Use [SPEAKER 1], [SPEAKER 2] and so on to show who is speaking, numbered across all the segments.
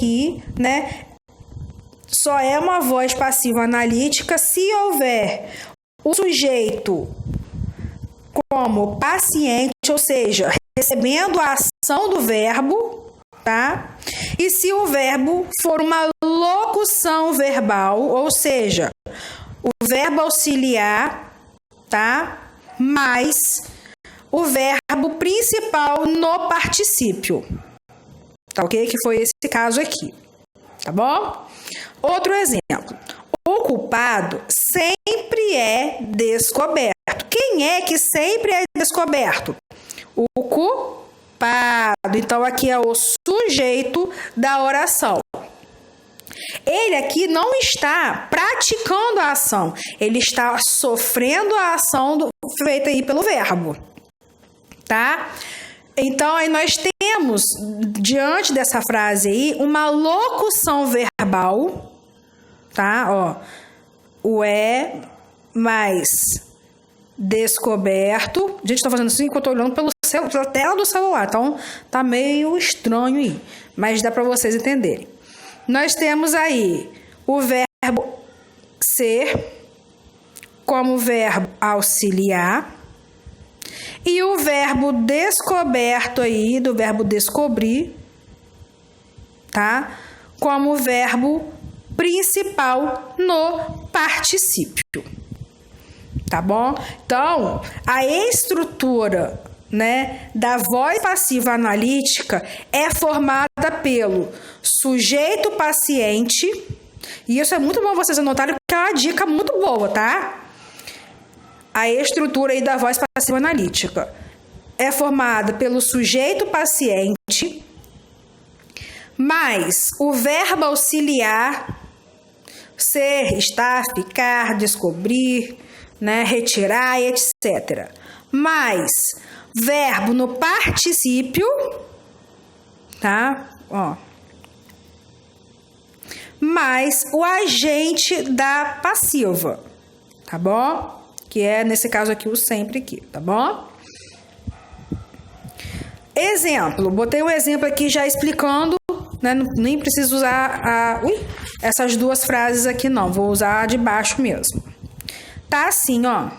[SPEAKER 1] aqui, né, só é uma voz passiva analítica se houver o sujeito como paciente, ou seja, recebendo a ação do verbo, tá? E se o verbo for uma locução verbal, ou seja, o verbo auxiliar, tá? Mais o verbo principal no particípio. Tá ok? Que foi esse caso aqui. Tá bom? Outro exemplo. O culpado sempre é descoberto. Quem é que sempre é descoberto? O culpado. Então, aqui é o sujeito da oração. Ele aqui não está praticando a ação. Ele está sofrendo a ação feita aí pelo verbo. Tá? Então, aí nós temos, diante dessa frase aí, uma locução verbal, tá? Ó, o é mais descoberto. Gente, estou fazendo assim que eu estou olhando pela tela do celular, então tá meio estranho aí, mas dá para vocês entenderem. Nós temos aí o verbo ser como verbo auxiliar e o verbo descoberto aí, do verbo descobrir, tá? Como verbo principal no particípio. Tá bom? Então, a estrutura, né, da voz passiva analítica é formada pelo sujeito paciente, e isso é muito bom vocês anotarem, porque é uma dica muito boa, tá? A estrutura aí da voz passiva analítica é formada pelo sujeito paciente, mais o verbo auxiliar, ser, estar, ficar, descobrir, né, retirar, etc. Mais verbo no particípio, tá? Ó. Mais o agente da passiva, tá bom? Que é, nesse caso aqui, o sempre aqui, tá bom? Exemplo, botei um exemplo aqui já explicando, né? Nem preciso usar essas duas frases aqui não, vou usar a de baixo mesmo. Tá assim, ó.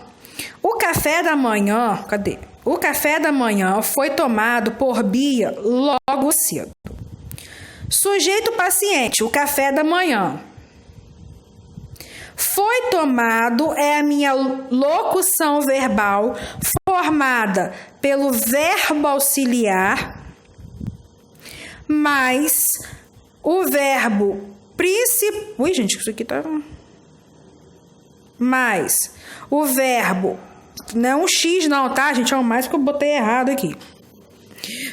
[SPEAKER 1] O café da manhã, cadê? O café da manhã foi tomado por Bia logo cedo. Sujeito paciente, o café da manhã. Foi tomado é a minha locução verbal formada pelo verbo auxiliar mais o verbo principal. Ui, gente, isso aqui tá. Mais o verbo. Não é um X, não, tá, gente? É um mais que eu botei errado aqui.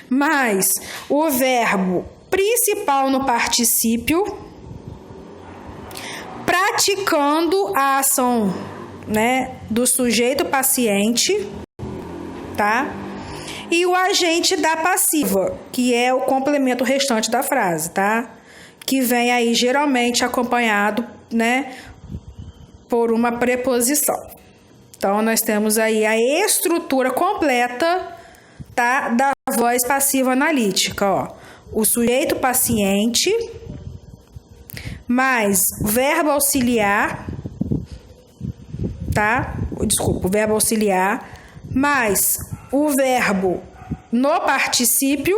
[SPEAKER 1] Mais o verbo principal no particípio, praticando a ação, né, do sujeito paciente, tá? E o agente da passiva, que é o complemento restante da frase, tá? Que vem aí geralmente acompanhado, né, por uma preposição. Então, nós temos aí a estrutura completa, tá, da voz passiva analítica, ó. O sujeito paciente, mais verbo auxiliar, tá? Desculpa, o verbo auxiliar, mais o verbo no particípio,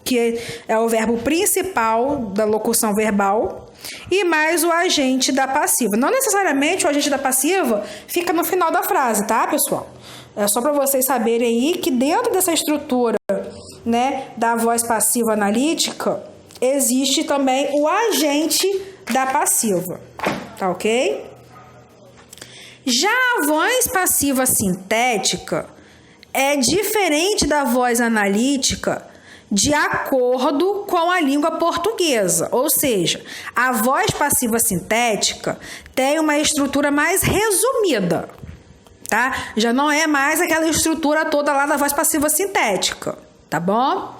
[SPEAKER 1] que é o verbo principal da locução verbal, e mais o agente da passiva. Não necessariamente o agente da passiva fica no final da frase, tá, pessoal? É só para vocês saberem aí que dentro dessa estrutura, né, da voz passiva analítica, existe também o agente da passiva, tá ok? Já a voz passiva sintética é diferente da voz analítica de acordo com a língua portuguesa, ou seja, a voz passiva sintética tem uma estrutura mais resumida, tá? Já não é mais aquela estrutura toda lá da voz passiva sintética, tá bom?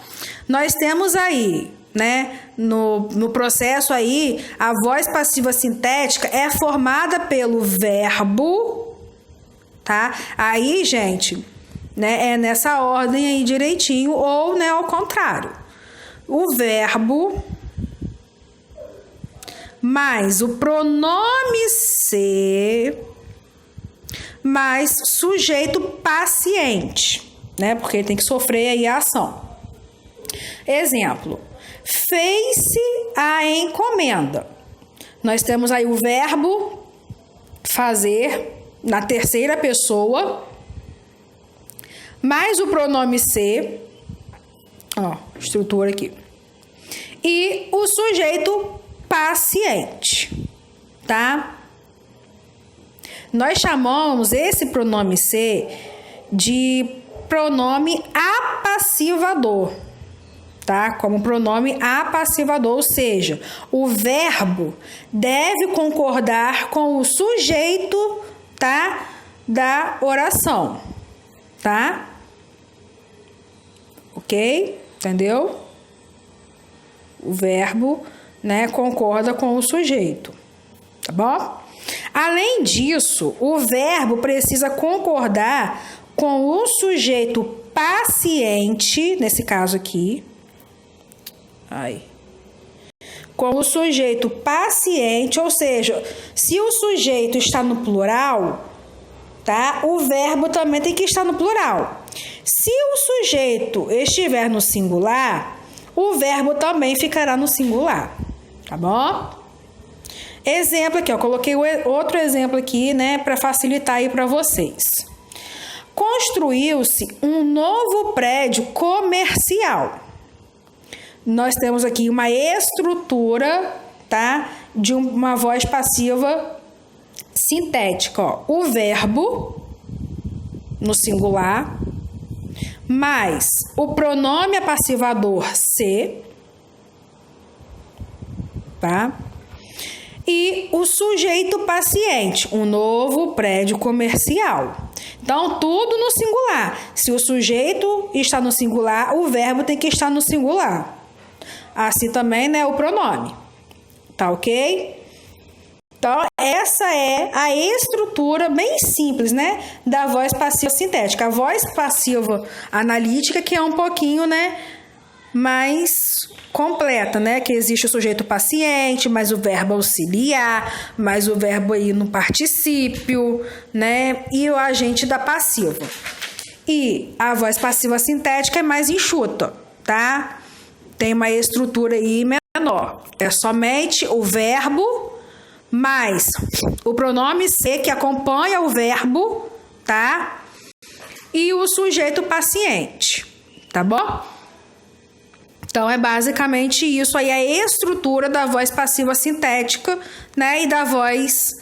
[SPEAKER 1] Nós temos aí, né, no processo aí, a voz passiva sintética é formada pelo verbo, tá? Aí, gente, né, é nessa ordem aí direitinho, ou, né, ao contrário. O verbo mais o pronome ser mais sujeito paciente, né? Porque ele tem que sofrer aí a ação. Exemplo: fez-se a encomenda. Nós temos aí o verbo fazer na terceira pessoa, mais o pronome ser, ó, estrutura aqui, e o sujeito paciente, tá? Nós chamamos esse pronome ser de pronome apassivador, tá? Como pronome apassivador, ou seja, o verbo deve concordar com o sujeito, tá? Da oração, tá? Ok? Entendeu? O verbo, né, concorda com o sujeito, tá bom? Além disso, o verbo precisa concordar com o sujeito paciente, nesse caso aqui, com o sujeito paciente, ou seja, se o sujeito está no plural, tá? O verbo também tem que estar no plural. Se o sujeito estiver no singular, o verbo também ficará no singular, tá bom? Exemplo aqui, ó, coloquei outro exemplo aqui, né, para facilitar aí para vocês. Construiu-se um novo prédio comercial. Nós temos aqui uma estrutura, tá, de uma voz passiva sintética, ó. O verbo no singular mais o pronome apassivador se, tá? E o sujeito paciente, um novo prédio comercial. Então, tudo no singular. Se o sujeito está no singular, o verbo tem que estar no singular. Assim também, né, o pronome. Tá ok? Então, essa é a estrutura bem simples, né, da voz passiva sintética. A voz passiva analítica, que é um pouquinho, né, mais completa, né, que existe o sujeito paciente, mais o verbo auxiliar, mais o verbo aí no particípio, né, e o agente da passiva. E a voz passiva sintética é mais enxuta, tá? Tem uma estrutura aí menor. É somente o verbo mais o pronome ser que acompanha o verbo, tá? E o sujeito paciente, tá bom? Então, é basicamente isso aí, a estrutura da voz passiva sintética, né? E da voz